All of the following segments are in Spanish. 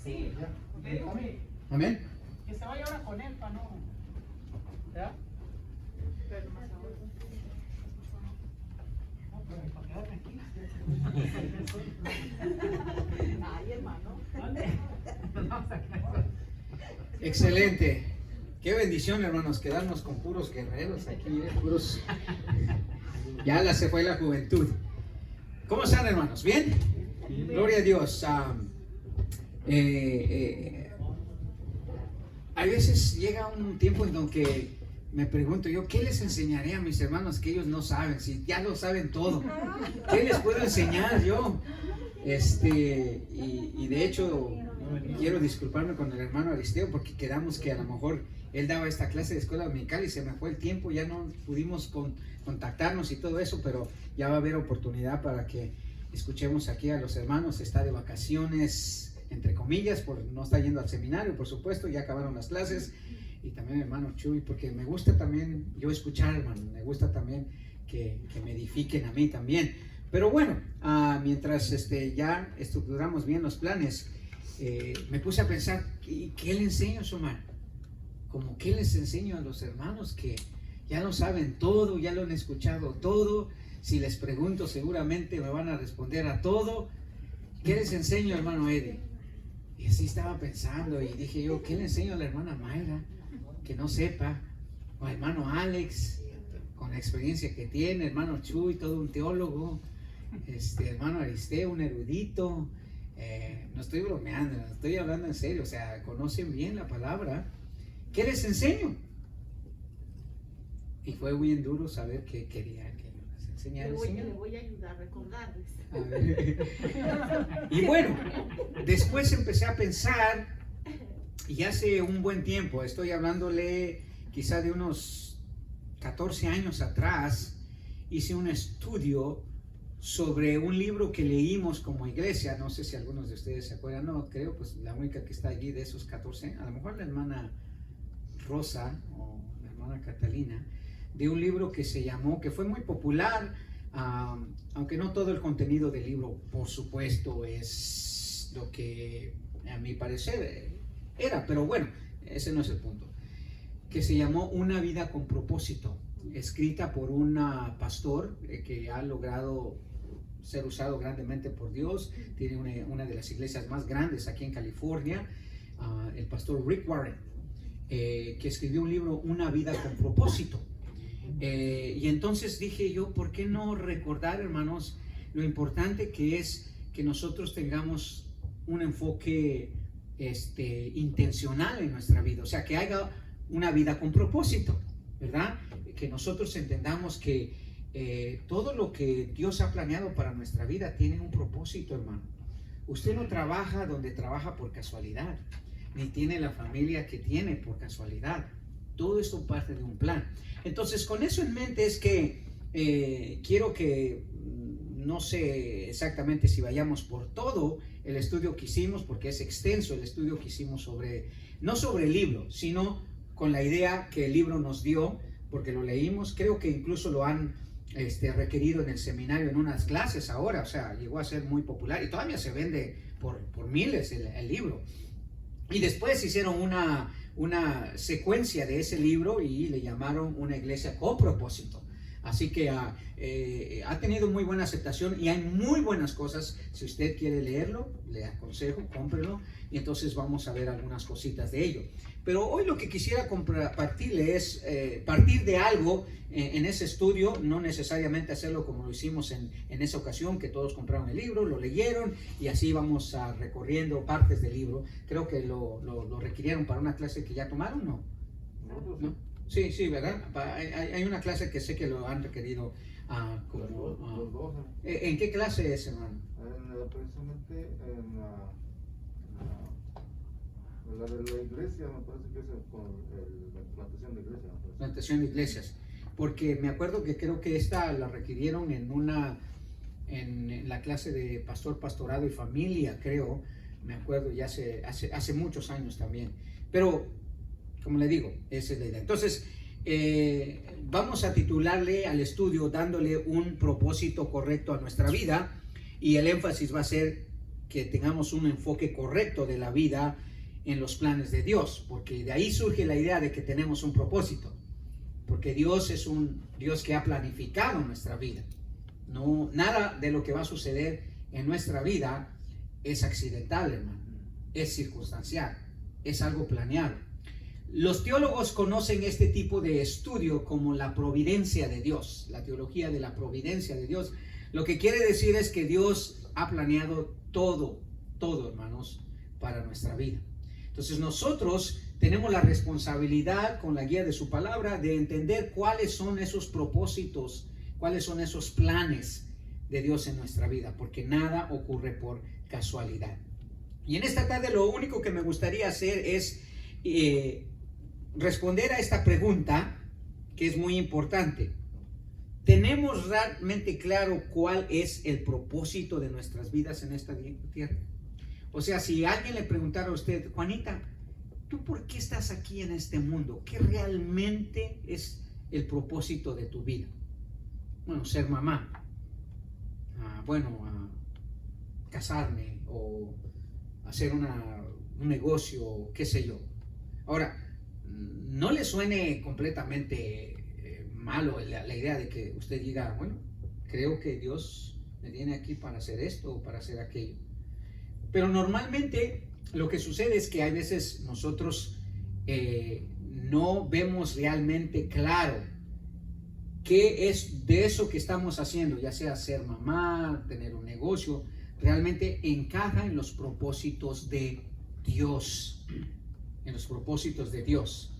Sí. Amén. Que se vaya ahora con él para no. ¿Ya? No, pero para quedarme aquí. Ay, hermano. Excelente. Qué bendición, hermanos, quedarnos con puros guerreros aquí, puros. Ya se fue la juventud. ¿Cómo están, hermanos? ¿Bien? Gloria a Dios. A veces llega un tiempo en donde me pregunto yo, ¿qué les enseñaré a mis hermanos que ellos no saben? Si ya lo saben todo, ¿qué les puedo enseñar yo? Y de hecho, quiero disculparme con el hermano Aristeo porque quedamos que a lo mejor él daba esta clase de escuela dominical y se me fue el tiempo, ya no pudimos contactarnos y todo eso, pero ya va a haber oportunidad para que escuchemos aquí a los hermanos. Está de vacaciones, entre comillas, no está yendo al seminario, por supuesto, ya acabaron las clases. Y también el hermano Chuy, porque me gusta también yo escuchar, hermano, me gusta también que me edifiquen a mí también. Pero bueno, mientras ya estructuramos bien los planes, me puse a pensar, ¿qué le enseño, Somar? Como qué les enseño a los hermanos que ya lo saben todo, ya lo han escuchado todo. Si les pregunto, seguramente me van a responder a todo. ¿Qué les enseño, hermano Eddie? Y así estaba pensando y dije yo, ¿qué le enseño a la hermana Mayra que no sepa? O al hermano Alex, con la experiencia que tiene, hermano Chuy, todo un teólogo, hermano Aristeo, un erudito. No estoy bromeando, estoy hablando en serio, o sea, conocen bien la palabra. ¿Qué les enseño? Y fue bien duro saber que quería que les enseñara el Señor. Le voy a ayudar a recordarles. A ver. Y bueno, después empecé a pensar, y hace un buen tiempo, estoy hablándole quizá de unos 14 años atrás, hice un estudio sobre un libro que leímos como iglesia. No sé si algunos de ustedes se acuerdan, no creo, pues la única que está allí de esos 14, a lo mejor la hermana Rosa o la hermana Catalina, de un libro que se llamó, que fue muy popular, aunque no todo el contenido del libro, por supuesto, es lo que a mi parecer era, pero bueno, ese no es el punto, que se llamó Una vida con propósito, escrita por un pastor que ha logrado ser usado grandemente por Dios, tiene una de las iglesias más grandes aquí en California, el pastor Rick Warren, que escribió un libro, Una vida con propósito. Y entonces dije yo, ¿por qué no recordar, hermanos, lo importante que es que nosotros tengamos un enfoque intencional en nuestra vida? O sea, que haya una vida con propósito, ¿verdad? Que nosotros entendamos que todo lo que Dios ha planeado para nuestra vida tiene un propósito, hermano. Usted no trabaja donde trabaja por casualidad, ni tiene la familia que tiene por casualidad. Todo esto parte de un plan. Entonces, con eso en mente es que quiero que, no sé exactamente si vayamos por todo el estudio que hicimos, porque es extenso el estudio que hicimos no sobre el libro, sino con la idea que el libro nos dio, porque lo leímos. Creo que incluso lo han requerido en el seminario en unas clases ahora, o sea, llegó a ser muy popular y todavía se vende por miles el libro. Y después hicieron una secuencia de ese libro y le llamaron Una iglesia con propósito. Así que ha tenido muy buena aceptación y hay muy buenas cosas. Si usted quiere leerlo, le aconsejo, cómprelo y entonces vamos a ver algunas cositas de ello. Pero hoy lo que quisiera compartirle es partir de algo en ese estudio, no necesariamente hacerlo como lo hicimos en esa ocasión, que todos compraron el libro, lo leyeron y así vamos recorriendo partes del libro. Creo que lo requirieron para una clase que ya tomaron, ¿no? ¿No? Sí, sí, ¿verdad? Hay una clase que sé que lo han requerido. Los dos. ¿En qué clase es, hermano? Precisamente en la de la iglesia, me parece que es la plantación de iglesia. Plantación de iglesias. Porque me acuerdo que creo que esta la requirieron en la clase de pastorado y familia, creo. Me acuerdo ya hace muchos años también. Pero, como le digo, esa es la idea. Entonces, vamos a titularle al estudio dándole un propósito correcto a nuestra vida y el énfasis va a ser que tengamos un enfoque correcto de la vida en los planes de Dios, porque de ahí surge la idea de que tenemos un propósito, porque Dios es un Dios que ha planificado nuestra vida. No, nada de lo que va a suceder en nuestra vida es accidental, hermano, es circunstancial, es algo planeado. Los teólogos conocen este tipo de estudio como la providencia de Dios, la teología de la providencia de Dios. Lo que quiere decir es que Dios ha planeado todo, hermanos, para nuestra vida. Entonces nosotros tenemos la responsabilidad, con la guía de su palabra, de entender cuáles son esos propósitos, cuáles son esos planes de Dios en nuestra vida, porque nada ocurre por casualidad. Y en esta tarde lo único que me gustaría hacer es responder a esta pregunta, que es muy importante. ¿Tenemos realmente claro cuál es el propósito de nuestras vidas en esta tierra? O sea, si alguien le preguntara a usted, Juanita, ¿tú por qué estás aquí en este mundo? ¿Qué realmente es el propósito de tu vida? Bueno, ser mamá. Casarme o hacer un negocio, qué sé yo. Ahora, no le suene completamente malo la idea de que usted diga, bueno, creo que Dios me tiene aquí para hacer esto o para hacer aquello. Pero normalmente lo que sucede es que hay veces nosotros no vemos realmente claro qué es de eso que estamos haciendo, ya sea ser mamá, tener un negocio, realmente encaja en los propósitos de Dios, en los propósitos de Dios.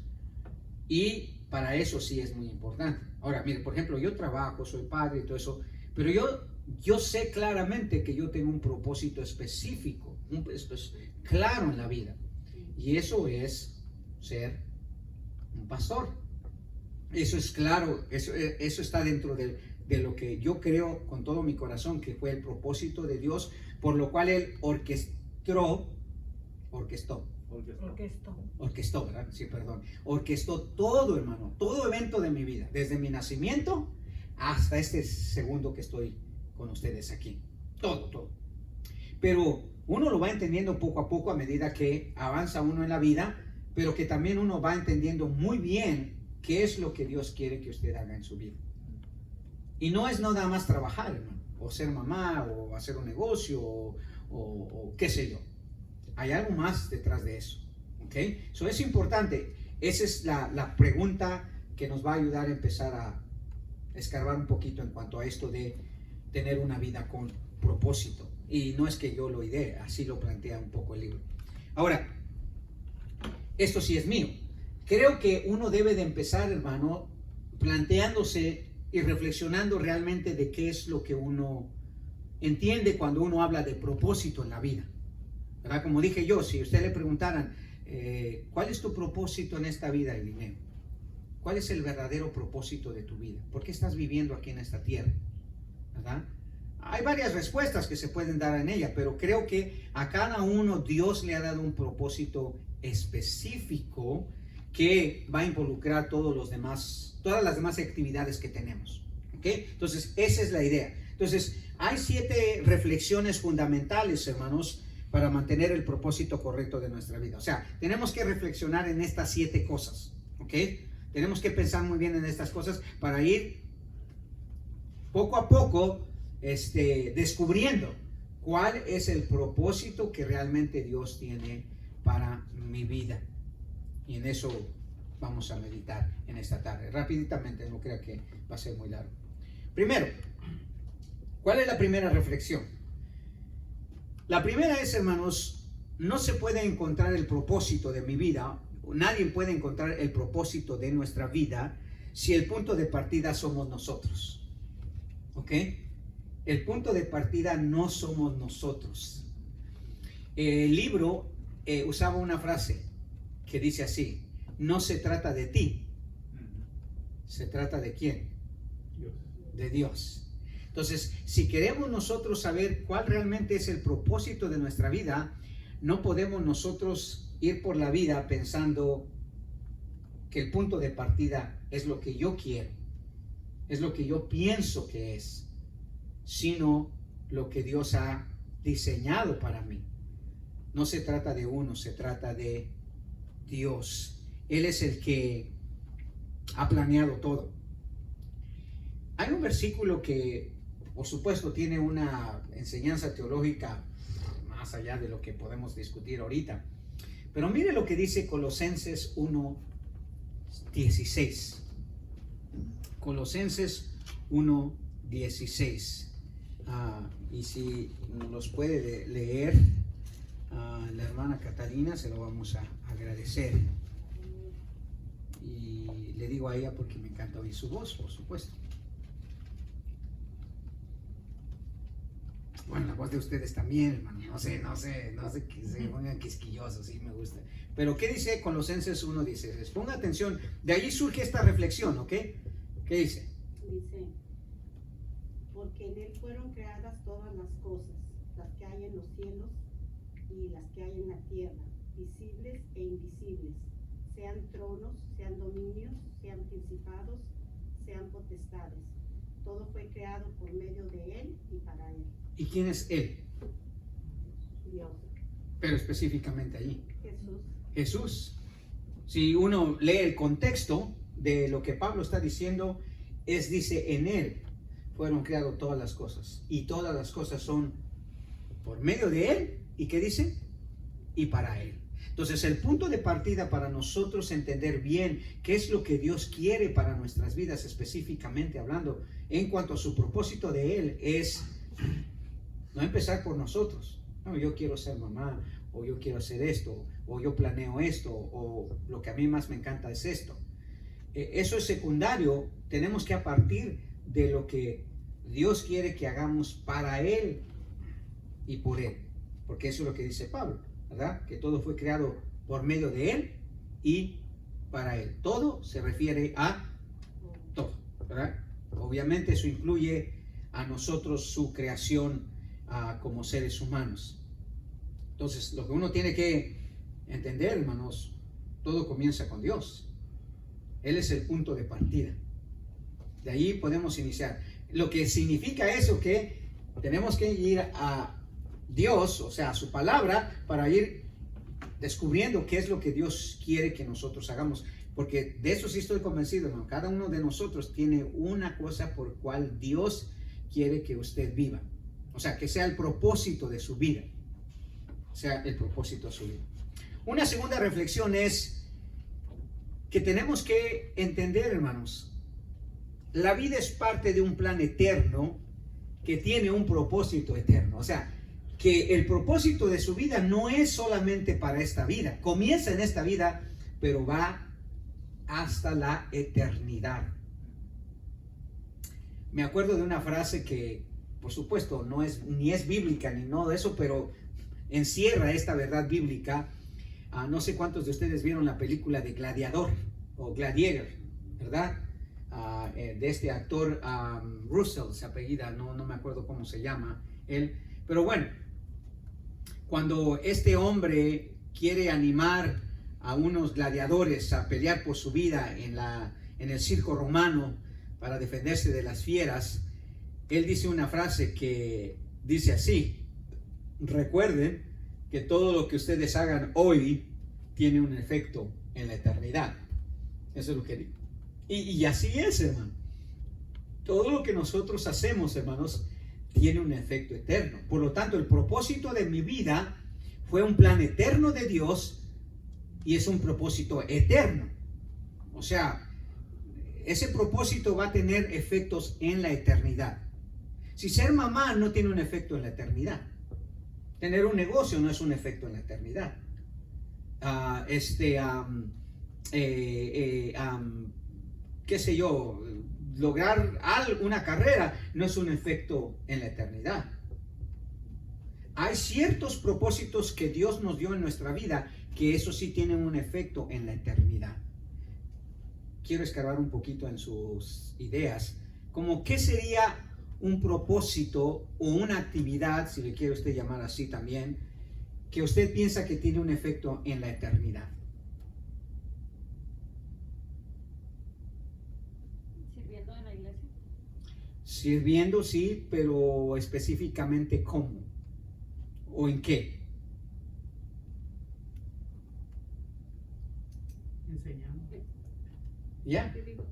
Y para eso sí es muy importante. Ahora, mire, por ejemplo, yo trabajo, soy padre y todo eso, pero yo sé claramente que yo tengo un propósito específico, claro en la vida. Y eso es ser un pastor. Eso es claro, eso está dentro de lo que yo creo con todo mi corazón que fue el propósito de Dios, por lo cual Él orquestó, ¿verdad? Sí, perdón. Orquestó todo, hermano, todo evento de mi vida, desde mi nacimiento hasta este segundo que estoy con ustedes aquí. Todo. Pero uno lo va entendiendo poco a poco a medida que avanza uno en la vida, pero que también uno va entendiendo muy bien qué es lo que Dios quiere que usted haga en su vida. Y no es nada más trabajar, hermano, o ser mamá, o hacer un negocio, o qué sé yo. Hay algo más detrás de eso. ¿Ok? Eso es importante. Esa es la pregunta que nos va a ayudar a empezar a escarbar un poquito en cuanto a esto de tener una vida con propósito. Y no es que yo lo idee, así lo plantea un poco el libro. Ahora, esto sí es mío. Creo que uno debe de empezar, hermano, planteándose y reflexionando realmente de qué es lo que uno entiende cuando uno habla de propósito en la vida. ¿Verdad? Como dije yo, si usted le preguntaran, ¿cuál es tu propósito en esta vida, Elineo? ¿Cuál es el verdadero propósito de tu vida? ¿Por qué estás viviendo aquí en esta tierra? ¿Verdad? Hay varias respuestas que se pueden dar en ella, pero creo que a cada uno Dios le ha dado un propósito específico que va a involucrar todas las demás actividades que tenemos. ¿Okay? Entonces, esa es la idea. Entonces, hay 7 reflexiones fundamentales, hermanos, para mantener el propósito correcto de nuestra vida. O sea, tenemos que reflexionar en estas 7 cosas. ¿Ok? Tenemos que pensar muy bien en estas cosas para ir poco a poco descubriendo cuál es el propósito que realmente Dios tiene para mi vida. Y en eso vamos a meditar en esta tarde. Rápidamente, no crea que va a ser muy largo. Primero, ¿cuál es la primera reflexión? La primera es, hermanos, no se puede encontrar el propósito de mi vida, nadie puede encontrar el propósito de nuestra vida si el punto de partida somos nosotros. ¿Ok? El punto de partida no somos nosotros. El libro usaba una frase que dice así: no se trata de ti, se trata de ¿quién? Dios. De Dios. Entonces, si queremos nosotros saber cuál realmente es el propósito de nuestra vida, no podemos nosotros ir por la vida pensando que el punto de partida es lo que yo quiero, es lo que yo pienso que es, sino lo que Dios ha diseñado para mí. No se trata de uno, se trata de Dios. Él es el que ha planeado todo. Hay un versículo que, por supuesto, tiene una enseñanza teológica más allá de lo que podemos discutir ahorita. Pero mire lo que dice Colosenses 1:16. Colosenses 1:16. Y si nos los puede leer la hermana Catalina, se lo vamos a agradecer. Y le digo a ella porque me encanta oír su voz, por supuesto. Bueno, la voz de ustedes también, hermano. No sé que se pongan quisquillosos, sí me gusta. Pero ¿qué dice Colosenses 1:16? Ponga atención, de allí surge esta reflexión, ¿ok? ¿Qué dice? Dice, porque en él fueron creadas todas las cosas, las que hay en los cielos y las que hay en la tierra, visibles e invisibles, sean tronos, sean dominios, sean principados, sean potestades. Todo fue creado por medio de él y para él. ¿Y quién es él? Dios. Pero específicamente allí. Jesús. Jesús. Si uno lee el contexto de lo que Pablo está diciendo, dice, en él fueron creadas todas las cosas. Y todas las cosas son por medio de él. ¿Y qué dice? Y para él. Entonces el punto de partida para nosotros entender bien qué es lo que Dios quiere para nuestras vidas, específicamente hablando en cuanto a su propósito de él, es no empezar por nosotros. No, yo quiero ser mamá, o yo quiero hacer esto, o yo planeo esto, o lo que a mí más me encanta es esto. Eso es secundario. Tenemos que, a partir de lo que Dios quiere que hagamos para él y por él, porque eso es lo que dice Pablo, ¿verdad? Que todo fue creado por medio de él y para él. Todo se refiere a todo, ¿verdad? Obviamente eso incluye a nosotros, su creación como seres humanos. Entonces, lo que uno tiene que entender, hermanos, todo comienza con Dios. Él es el punto de partida. De ahí podemos iniciar. Lo que significa eso, que tenemos que ir a Dios, o sea, a su palabra, para ir descubriendo qué es lo que Dios quiere que nosotros hagamos. Porque de eso sí estoy convencido, hermano. Cada uno de nosotros tiene una cosa por cual Dios quiere que usted viva. O sea, que sea el propósito de su vida. Sea el propósito de su vida. Una segunda reflexión es que tenemos que entender, hermanos, la vida es parte de un plan eterno que tiene un propósito eterno. O sea, que el propósito de su vida no es solamente para esta vida. Comienza en esta vida, pero va hasta la eternidad. Me acuerdo de una frase que, por supuesto, ni es bíblica ni nada de eso, pero encierra esta verdad bíblica. No sé cuántos de ustedes vieron la película de Gladiador o Gladiator, ¿verdad? De este actor Russell, se apellida, no me acuerdo cómo se llama él, pero bueno, cuando este hombre quiere animar a unos gladiadores a pelear por su vida en el circo romano para defenderse de las fieras, él dice una frase que dice así: recuerden que todo lo que ustedes hagan hoy tiene un efecto en la eternidad. Eso es lo que digo. Y así es, hermano. Todo lo que nosotros hacemos, hermanos, tiene un efecto eterno. Por lo tanto, el propósito de mi vida fue un plan eterno de Dios y es un propósito eterno. O sea, ese propósito va a tener efectos en la eternidad. Si ser mamá no tiene un efecto en la eternidad, tener un negocio no es un efecto en la eternidad. Qué sé yo, lograr una carrera no es un efecto en la eternidad. Hay ciertos propósitos que Dios nos dio en nuestra vida que eso sí tienen un efecto en la eternidad. Quiero escarbar un poquito en sus ideas, como qué sería un propósito o una actividad, si le quiere usted llamar así también, que usted piensa que tiene un efecto en la eternidad. ¿Sirviendo en la iglesia? Sirviendo, sí, pero específicamente ¿cómo? ¿O en qué? Enseñando. ¿Ya? Yo digo,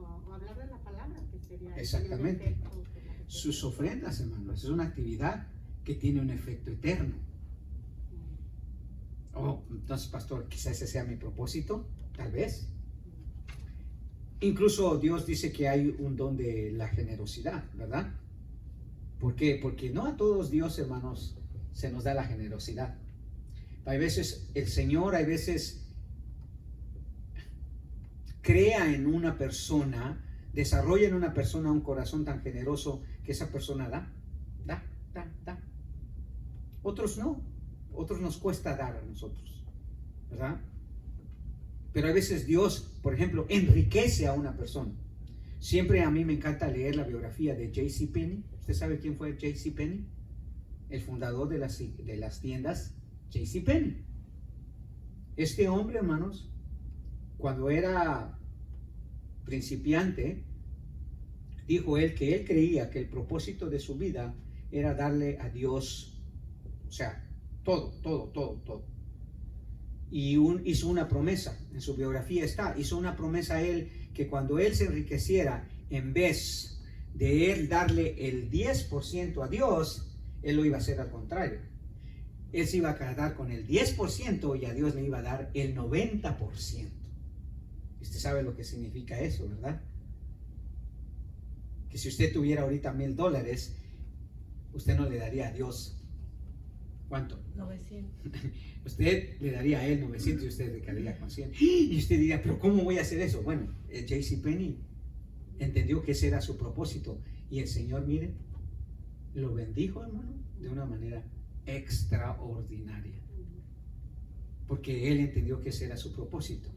o hablar de la palabra, que sería Exactamente. el efecto de la que Sus ofrendas, hermanos, es una actividad que tiene un efecto eterno. Oh, entonces, pastor, quizás ese sea mi propósito, tal vez. Incluso Dios dice que hay un don de la generosidad, ¿verdad? ¿Por qué? Porque no a todos Dios, hermanos, se nos da la generosidad. Hay veces el Señor, hay veces crea en una persona, desarrolla en una persona un corazón tan generoso que esa persona da. Otros no, otros nos cuesta dar a nosotros, ¿verdad? Pero a veces Dios, por ejemplo, enriquece a una persona. Siempre a mí me encanta leer la biografía de J.C. Penney. ¿Usted sabe quién fue J.C. Penney? El fundador de las tiendas J.C. Penney. Este hombre, hermanos, cuando era principiante, dijo él que él creía que el propósito de su vida era darle a Dios, o sea, todo. Y hizo una promesa, en su biografía hizo una promesa a él que cuando él se enriqueciera, en vez de él darle el 10% a Dios, él lo iba a hacer al contrario. Él se iba a quedar con el 10% y a Dios le iba a dar el 90%. Usted sabe lo que significa eso, ¿verdad? Que si usted tuviera ahorita $1,000, usted no le daría a Dios, ¿cuánto? 900. Usted le daría a él 900 y usted le quedaría con 100. Y usted diría, pero ¿cómo voy a hacer eso? Bueno, J.C. Penney entendió que ese era su propósito. Y el Señor, mire, lo bendijo, hermano, de una manera extraordinaria. Porque él entendió que ese era su propósito,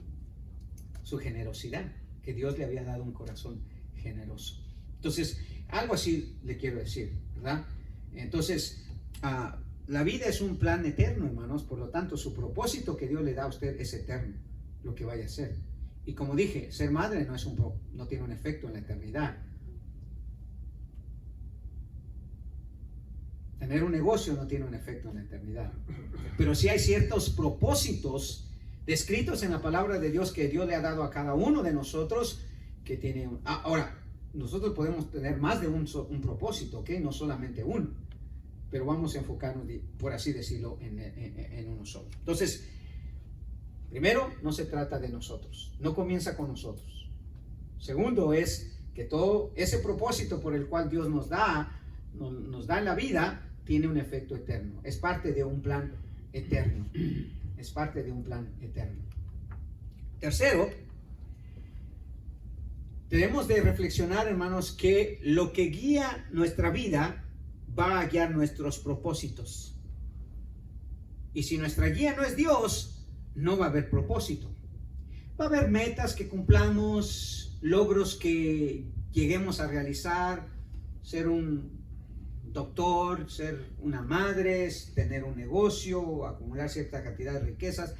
su generosidad, que Dios le había dado un corazón generoso. Entonces, algo así le quiero decir, ¿verdad? Entonces, la vida es un plan eterno, hermanos, por lo tanto, su propósito que Dios le da a usted es eterno, lo que vaya a hacer. Y como dije, ser madre no tiene un efecto en la eternidad. Tener un negocio no tiene un efecto en la eternidad. Pero sí hay ciertos propósitos descritos en la palabra de Dios que Dios le ha dado a cada uno de nosotros que tiene ahora, nosotros podemos tener más de un propósito, ¿ok? No solamente uno. Pero vamos a enfocarnos, por así decirlo, en uno solo. Entonces, primero, no se trata de nosotros, no comienza con nosotros. Segundo es que todo ese propósito por el cual Dios nos da en la vida, tiene un efecto eterno. Es parte de un plan eterno. Es parte de un plan eterno. Tercero, tenemos de reflexionar, hermanos, que lo que guía nuestra vida va a guiar nuestros propósitos. Y si nuestra guía no es Dios, no va a haber propósito. Va a haber metas que cumplamos, logros que lleguemos a realizar, ser un doctor, ser una madre, tener un negocio, acumular cierta cantidad de riquezas.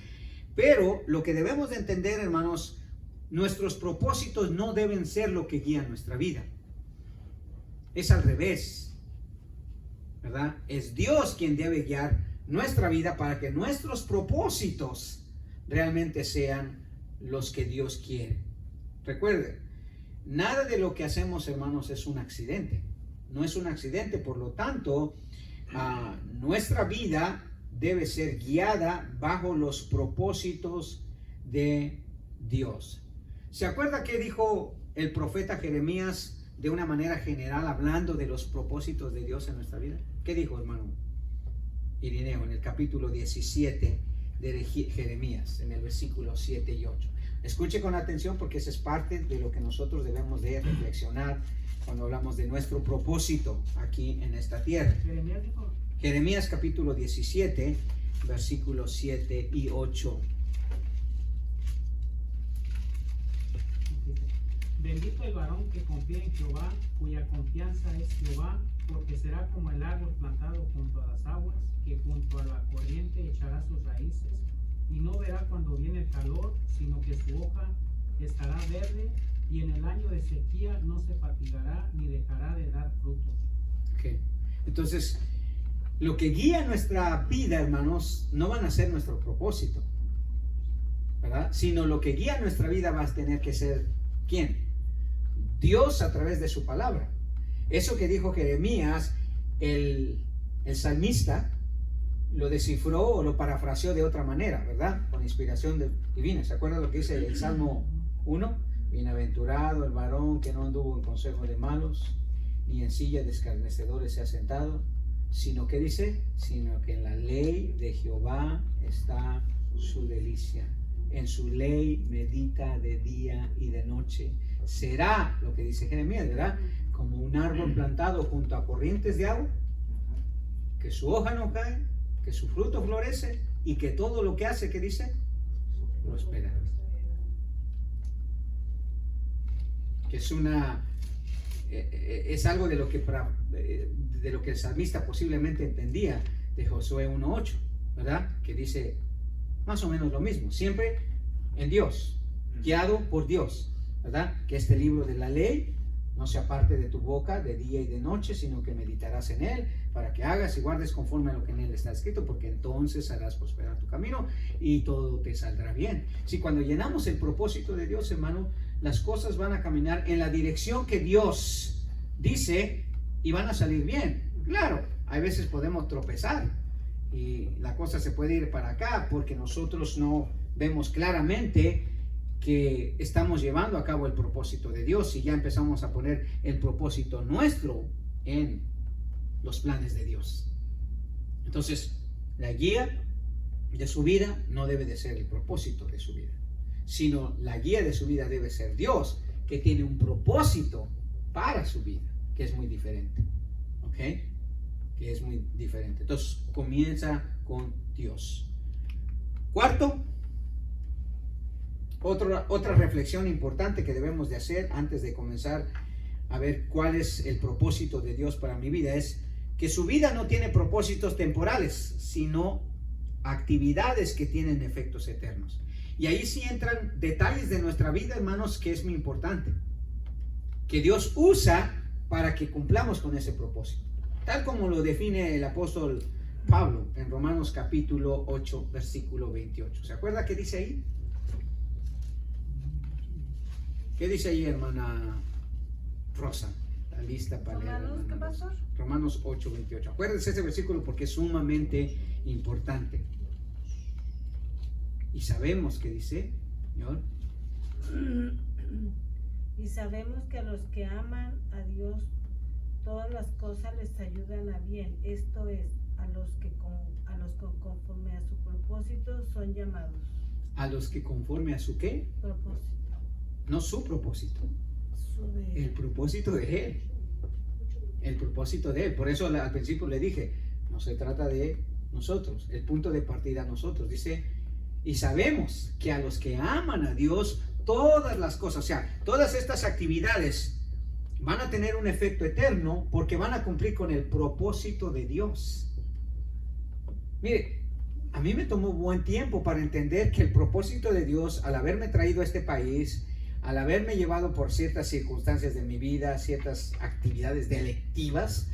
Pero lo que debemos de entender, hermanos, nuestros propósitos no deben ser lo que guía nuestra vida. Es al revés. ¿Verdad? Es Dios quien debe guiar nuestra vida para que nuestros propósitos realmente sean los que Dios quiere. Recuerden, nada de lo que hacemos, hermanos, es un accidente. No es un accidente, por lo tanto, nuestra vida debe ser guiada bajo los propósitos de Dios. ¿Se acuerda qué dijo el profeta Jeremías de una manera general, hablando de los propósitos de Dios en nuestra vida? ¿Qué dijo, hermano Irineo, en el capítulo 17 de Jeremías, en el versículo 7 y 8? Escuche con atención, porque esa es parte de lo que nosotros debemos de reflexionar cuando hablamos de nuestro propósito aquí en esta tierra. Jeremías dijo. Jeremías capítulo 17, versículos 7 y 8. Bendito el varón que confía en Jehová, cuya confianza es Jehová, porque será como el árbol plantado junto a las aguas, que junto a la corriente echará sus raíces, y no verá cuando viene el calor, sino que su hoja estará verde, y en el año de sequía no se fatigará ni dejará de dar frutos. Okay. Entonces, Lo que guía nuestra vida, hermanos, no van a ser nuestro propósito, ¿verdad? Sino lo que guía nuestra vida va a tener que ser, ¿quién? Dios a través de su palabra. Eso que dijo Jeremías, el salmista, lo descifró o lo parafraseó de otra manera, ¿verdad? Con inspiración divina. ¿Se acuerdan lo que dice el Salmo 1? Bienaventurado el varón que no anduvo en consejo de malos, ni en silla de escarnecedores se ha sentado, sino que dice, sino que en la ley de Jehová está su delicia. En su ley medita de día y de noche. Será, lo que dice Jeremías, ¿verdad? Como un árbol plantado junto a corrientes de agua, que su hoja no cae, que su fruto florece y que todo lo que hace, ¿qué dice? Prospera. Que es algo de lo que el salmista posiblemente entendía de Josué 1:8, ¿verdad? Que dice más o menos lo mismo, siempre en Dios, guiado por Dios, ¿verdad? Que este libro de la ley no se aparte de tu boca de día y de noche, sino que meditarás en él para que hagas y guardes conforme a lo que en él está escrito, porque entonces harás prosperar tu camino y todo te saldrá bien. Si cuando llenamos el propósito de Dios, hermano, las cosas van a caminar en la dirección que Dios dice y van a salir bien. Claro, hay veces podemos tropezar y la cosa se puede ir para acá porque nosotros no vemos claramente que estamos llevando a cabo el propósito de Dios y ya empezamos a poner el propósito nuestro en los planes de Dios. Entonces, la guía de su vida no debe de ser el propósito de su vida, sino la guía de su vida debe ser Dios, que tiene un propósito para su vida, que es muy diferente. ¿Ok? Que es muy diferente. Entonces, comienza con Dios. Cuarto, otra reflexión importante que debemos de hacer antes de comenzar a ver cuál es el propósito de Dios para mi vida es que su vida no tiene propósitos temporales, sino actividades que tienen efectos eternos. Y ahí sí entran detalles de nuestra vida, hermanos, que es muy importante, que Dios usa para que cumplamos con ese propósito, tal como lo define el apóstol Pablo en Romanos capítulo 8, versículo 28. ¿Se acuerda qué dice ahí? ¿Qué dice ahí, hermana Rosa? La lista para leer. ¿Romanos qué, pastor? Romanos 8, 28. Acuérdense ese versículo porque es sumamente importante. Y sabemos que dice, Señor. Y sabemos que a los que aman a Dios, todas las cosas les ayudan a bien. Esto es, a los que conforme a su propósito son llamados. A los que conforme a su ¿qué? Propósito. No su propósito. El propósito de Él. El propósito de Él. Por eso al principio le dije, no se trata de nosotros. El punto de partida nosotros. Dice, y sabemos que a los que aman a Dios, todas las cosas, o sea, todas estas actividades van a tener un efecto eterno porque van a cumplir con el propósito de Dios. Mire, a mí me tomó buen tiempo para entender que el propósito de Dios, al haberme traído a este país, al haberme llevado por ciertas circunstancias de mi vida, ciertas actividades delictivas,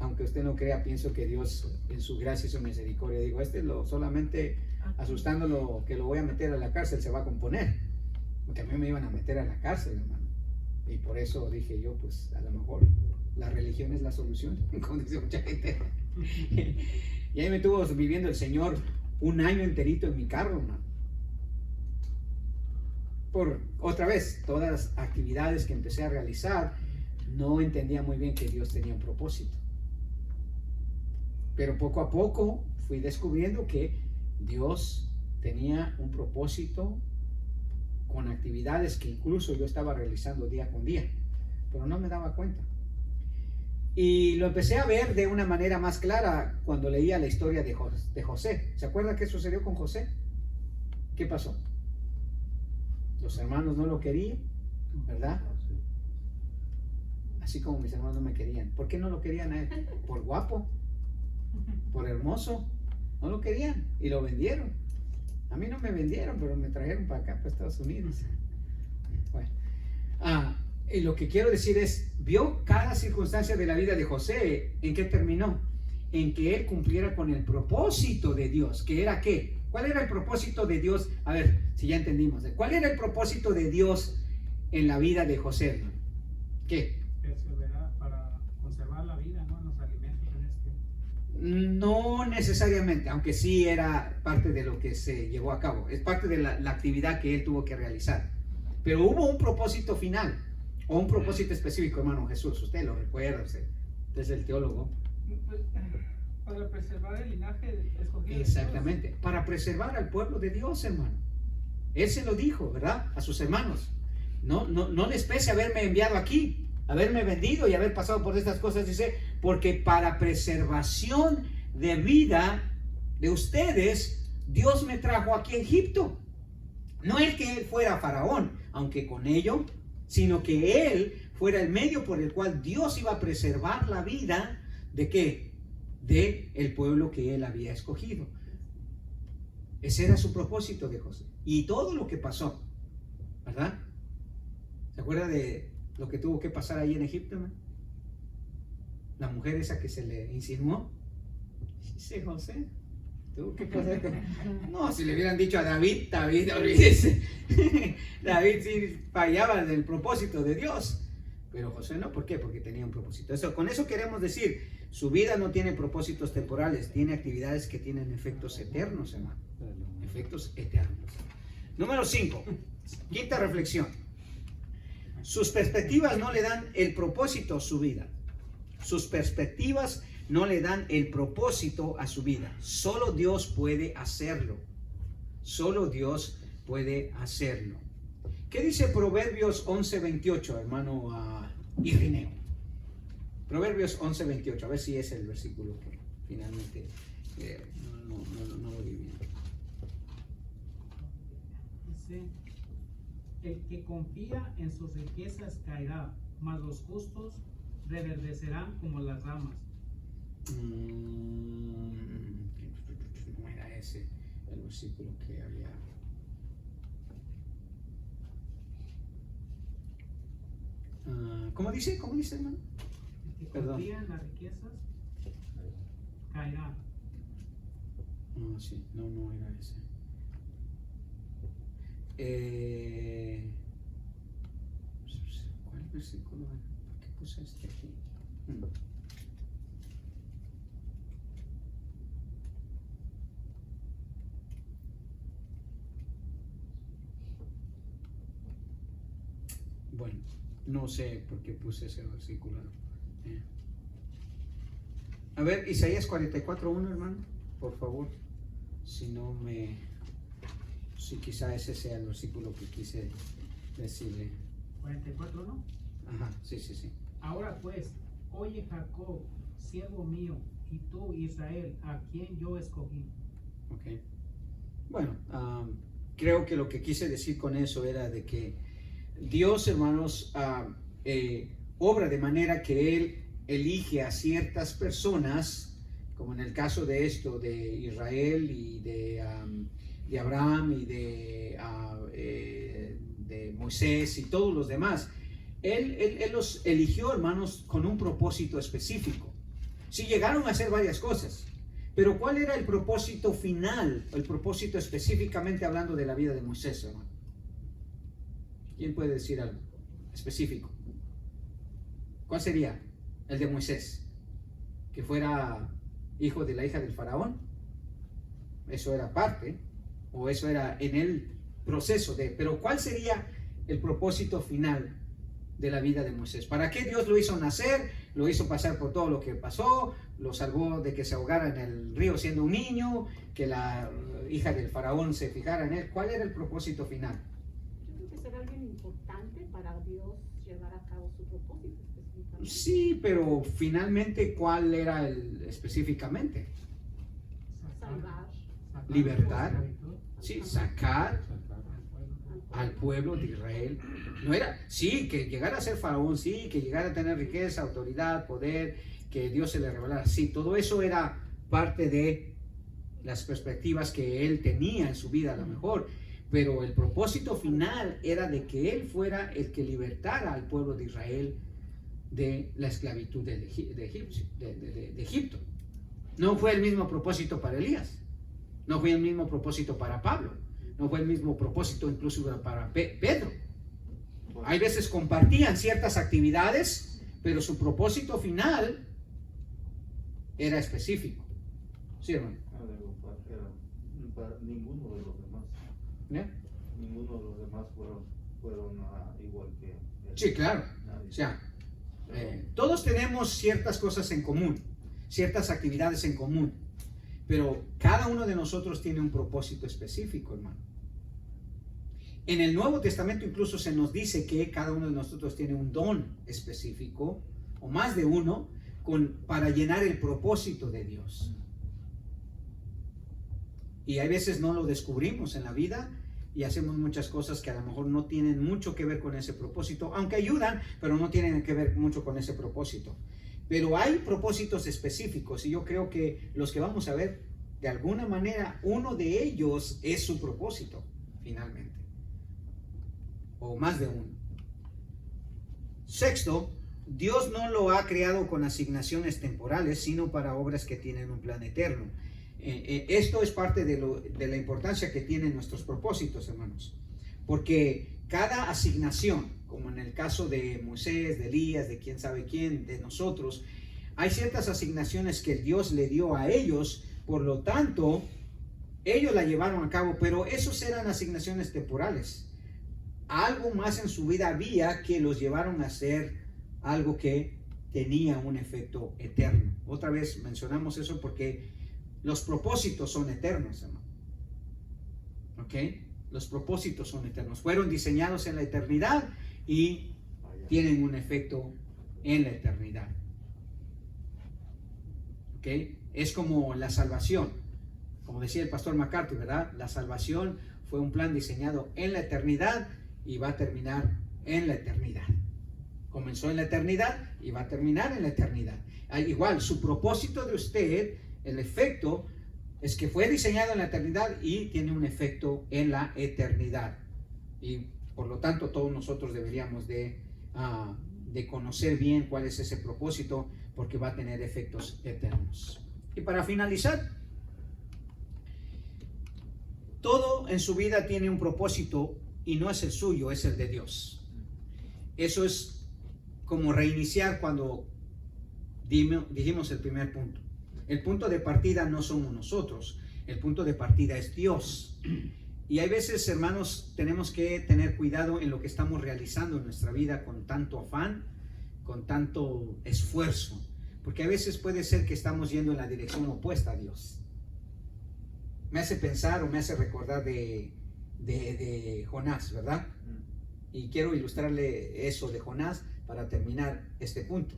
aunque usted no crea, pienso que Dios en su gracia y su misericordia, digo, solamente asustándolo que lo voy a meter a la cárcel se va a componer, porque a mí me iban a meter a la cárcel, hermano, y por eso dije yo, pues a lo mejor la religión es la solución, como dice mucha gente. Y ahí me estuvo viviendo el Señor un año enterito en mi carro, hermano. Por otra vez, todas las actividades que empecé a realizar, no entendía muy bien que Dios tenía un propósito. Pero poco a poco fui descubriendo que Dios tenía un propósito con actividades que incluso yo estaba realizando día con día, pero no me daba cuenta. Y lo empecé a ver de una manera más clara cuando leía la historia de José. ¿Se acuerda qué sucedió con José? ¿Qué pasó? Los hermanos no lo querían, ¿verdad? Así como mis hermanos no me querían. ¿Por qué no lo querían a él? ¿Por guapo? ¿Por hermoso? No lo querían y lo vendieron. A mí no me vendieron, pero me trajeron para acá, para Estados Unidos. Bueno, y lo que quiero decir es, vio cada circunstancia de la vida de José, ¿en qué terminó? en que él cumpliera con el propósito de Dios, que era ¿qué? ¿Cuál era el propósito de Dios? A ver, si ya entendimos. ¿Cuál era el propósito de Dios en la vida de José, hermano? ¿Qué? Perseverar para conservar la vida, ¿no? En los alimentos en este tiempo. No necesariamente, aunque sí era parte de lo que se llevó a cabo. Es parte de la actividad que él tuvo que realizar. Pero hubo un propósito final, o un propósito específico, hermano Jesús. Usted lo recuerda, usted es el teólogo. Pues, para preservar el linaje escogido. Exactamente, para preservar al pueblo de Dios, hermano. Él se lo dijo, ¿verdad? A sus hermanos. No les pese haberme enviado aquí, haberme vendido y haber pasado por estas cosas, dice, porque para preservación de vida de ustedes, Dios me trajo aquí a Egipto. No es que él fuera faraón, aunque con ello, sino que él fuera el medio por el cual Dios iba a preservar la vida de ¿qué? De el pueblo que él había escogido. Ese era su propósito de José. Y todo lo que pasó, ¿verdad? ¿Se acuerda de lo que tuvo que pasar ahí en Egipto, man? La mujer esa que se le insinuó. Dice José, tuvo que pasar con... No, si le hubieran dicho a David, olvídese. David sí fallaba del propósito de Dios. Pero José no, ¿por qué? Porque tenía un propósito. Con eso queremos decir, su vida no tiene propósitos temporales, tiene actividades que tienen efectos eternos, hermano. Efectos eternos. Número 5, quinta reflexión. Sus perspectivas no le dan el propósito a su vida. Sus perspectivas no le dan el propósito a su vida. Solo Dios puede hacerlo. Solo Dios puede hacerlo. ¿Qué dice Proverbios 11:28, hermano Irineo? Proverbios 11:28, a ver si es el versículo que finalmente no lo vi bien. Dice, el que confía en sus riquezas caerá, mas los justos reverdecerán como las ramas. No era ese el versículo que había. ¿Cómo dice? ¿Cómo dice, hermano? El que Perdón. confía en las riquezas caerá. No, sí, no era ese. ¿Cuál versículo era? ¿Por qué puse este aquí? Bueno, no sé por qué puse ese versículo. A ver, Isaías 44:1, hermano, por favor. Si quizá ese sea el versículo que quise decirle. 44, ¿no? Ajá, sí. Ahora pues, oye Jacob, siervo mío, y tú Israel, a quien yo escogí. Ok. Bueno, creo que lo que quise decir con eso era de que Dios, hermanos, obra de manera que Él elige a ciertas personas, como en el caso de esto, de Israel y de Abraham y de Moisés y todos los demás. Él los eligió, hermanos, con un propósito específico. Sí, llegaron a hacer varias cosas, pero ¿cuál era el propósito final, el propósito específicamente hablando de la vida de Moisés, hermano? ¿Quién puede decir algo específico? ¿Cuál sería? El de Moisés, que fuera hijo de la hija del faraón. Eso era parte, o eso era en el proceso de, pero ¿cuál sería el propósito final de la vida de Moisés? ¿Para qué Dios lo hizo nacer? Lo hizo pasar por todo lo que pasó, lo salvó de que se ahogara en el río siendo un niño, que la hija del faraón se fijara en él. ¿Cuál era el propósito final? Yo creo que será alguien importante para Dios llevar a cabo su propósito específicamente. Sí, pero finalmente, ¿cuál era específicamente? Salvar Libertad. de la esclavitud Sí, sacar al pueblo de Israel. No era, sí, que llegara a ser faraón, sí, que llegara a tener riqueza, autoridad, poder, que Dios se le revelara, sí, todo eso era parte de las perspectivas que él tenía en su vida a lo mejor, pero el propósito final era de que él fuera el que libertara al pueblo de Israel de la esclavitud de Egipto. No fue el mismo propósito para Elías. No fue el mismo propósito para Pablo. No fue el mismo propósito incluso para Pedro. Hay veces compartían ciertas actividades, pero su propósito final era específico. ¿Sí, hermano? Para ninguno de los demás. ¿Ya? Ninguno de los demás fueron igual que él. Sí, claro. Nadie. O sea, todos tenemos ciertas cosas en común, ciertas actividades en común, pero cada uno de nosotros tiene un propósito específico, hermano. En el Nuevo Testamento incluso se nos dice que cada uno de nosotros tiene un don específico, o más de uno, para llenar el propósito de Dios. Y hay veces no lo descubrimos en la vida y hacemos muchas cosas que a lo mejor no tienen mucho que ver con ese propósito, aunque ayudan, pero no tienen que ver mucho con ese propósito. Pero hay propósitos específicos y yo creo que los que vamos a ver, de alguna manera, uno de ellos es su propósito, finalmente. O más de uno. Sexto, Dios no lo ha creado con asignaciones temporales, sino para obras que tienen un plan eterno. Esto es parte de la importancia que tienen nuestros propósitos, hermanos. Porque cada asignación, como en el caso de Moisés, de Elías, de quién sabe quién, de nosotros, hay ciertas asignaciones que Dios le dio a ellos, por lo tanto, ellos la llevaron a cabo, pero esos eran asignaciones temporales. Algo más en su vida había que los llevaron a hacer algo que tenía un efecto eterno. Otra vez mencionamos eso porque los propósitos son eternos, hermano. ¿Ok? Los propósitos son eternos. Fueron diseñados en la eternidad y tienen un efecto en la eternidad. ¿Ok? Es como la salvación. Como decía el pastor MacArthur, ¿verdad? La salvación fue un plan diseñado en la eternidad y va a terminar en la eternidad. Comenzó en la eternidad y va a terminar en la eternidad. Igual, su propósito de usted, el efecto, es que fue diseñado en la eternidad y tiene un efecto en la eternidad. Y por lo tanto, todos nosotros deberíamos de conocer bien cuál es ese propósito, porque va a tener efectos eternos. Y para finalizar, todo en su vida tiene un propósito y no es el suyo, es el de Dios. Eso es como reiniciar cuando dijimos el primer punto. El punto de partida no somos nosotros, el punto de partida es Dios. Y hay veces, hermanos, tenemos que tener cuidado en lo que estamos realizando en nuestra vida con tanto afán, con tanto esfuerzo, porque a veces puede ser que estamos yendo en la dirección opuesta a Dios. Me hace pensar o me hace recordar de Jonás, ¿verdad? Y quiero ilustrarle eso de Jonás para terminar este punto.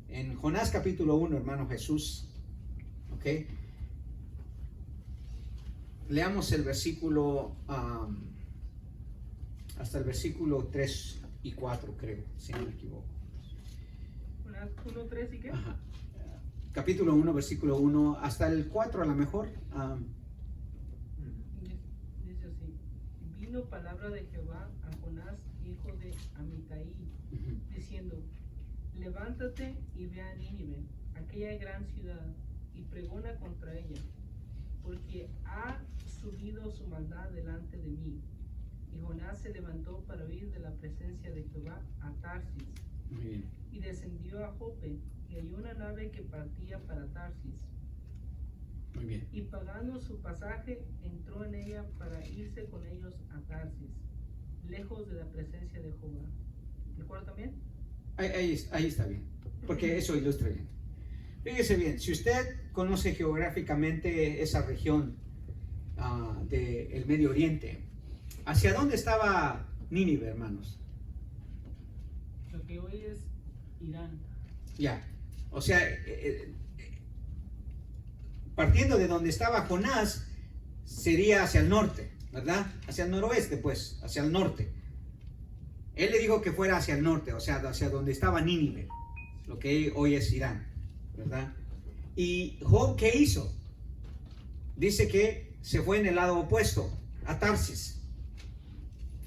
En Jonás capítulo 1, hermano Jesús, ¿ok? Leamos el versículo, hasta el versículo 3 y 4, creo, si no me equivoco. Jonás 1, 3 y qué? Ajá. Capítulo 1, versículo 1, hasta el 4 a lo mejor. Dice así: vino palabra de Jehová a Jonás, hijo de Amitai, diciendo: levántate y ve a Nínive, aquella gran ciudad, y pregona contra ella, porque ha subido su maldad delante de mí. Y Jonás se levantó para huir de la presencia de Jehová a Tarsis. Muy bien. Y descendió a Jope, y halló una nave que partía para Tarsis. Muy bien. Y pagando su pasaje, entró en ella para irse con ellos a Tarsis, lejos de la presencia de Jehová. ¿Recuerda también? Ahí está bien, porque eso ilustra bien. Fíjese bien, si usted conoce geográficamente esa región del Medio Oriente, ¿hacia dónde estaba Nínive, hermanos? Lo que hoy es Irán. Ya, o sea, partiendo de donde estaba Jonás, sería hacia el norte, ¿verdad? Hacia el noroeste, pues, hacia el norte. Él le dijo que fuera hacia el norte, o sea, hacia donde estaba Nínive, lo que hoy es Irán, ¿verdad? ¿Y Job qué hizo? Dice que se fue en el lado opuesto, a Tarsis.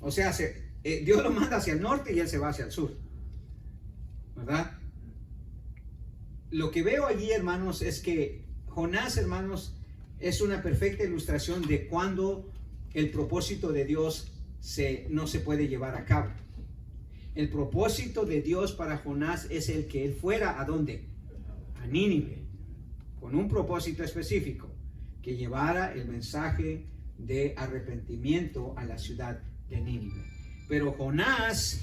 O sea, Dios lo manda hacia el norte y él se va hacia el sur, ¿verdad? Lo que veo allí, hermanos, es que Jonás, hermanos, es una perfecta ilustración de cuando el propósito de Dios no se puede llevar a cabo. El propósito de Dios para Jonás es el que él fuera, ¿a dónde? A Nínive, con un propósito específico, que llevara el mensaje de arrepentimiento a la ciudad de Nínive. Pero Jonás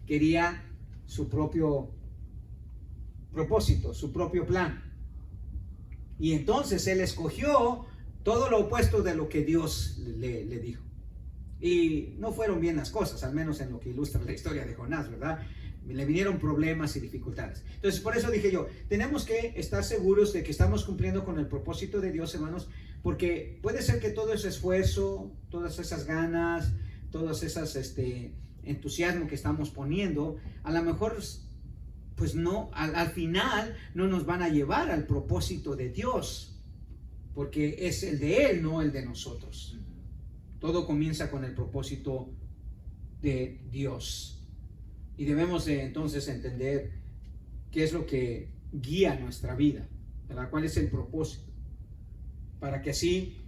quería su propio propósito, su propio plan. Y entonces él escogió todo lo opuesto de lo que Dios le dijo. Y no fueron bien las cosas, al menos en lo que ilustra la historia de Jonás, ¿verdad? Le vinieron problemas y dificultades. Entonces, por eso dije yo, tenemos que estar seguros de que estamos cumpliendo con el propósito de Dios, hermanos, porque puede ser que todo ese esfuerzo, todas esas ganas, todas esas entusiasmo que estamos poniendo, a lo mejor, pues no, al final no nos van a llevar al propósito de Dios, porque es el de Él, no el de nosotros. Todo comienza con el propósito de Dios. Y debemos entonces entender qué es lo que guía nuestra vida, ¿verdad? ¿Cuál es el propósito? Para que así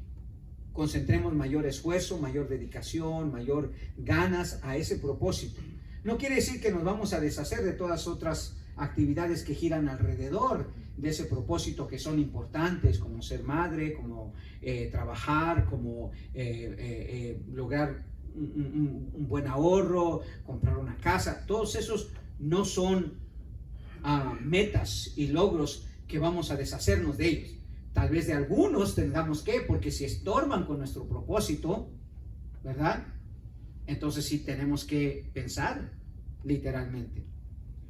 concentremos mayor esfuerzo, mayor dedicación, mayor ganas a ese propósito. No quiere decir que nos vamos a deshacer de todas otras actividades que giran alrededor de ese propósito, que son importantes, como ser madre, como trabajar, como lograr un buen ahorro, comprar una casa. Todos esos no son metas y logros que vamos a deshacernos de ellos. Tal vez de algunos tengamos que, porque si estorban con nuestro propósito, ¿verdad? Entonces sí tenemos que pensar literalmente.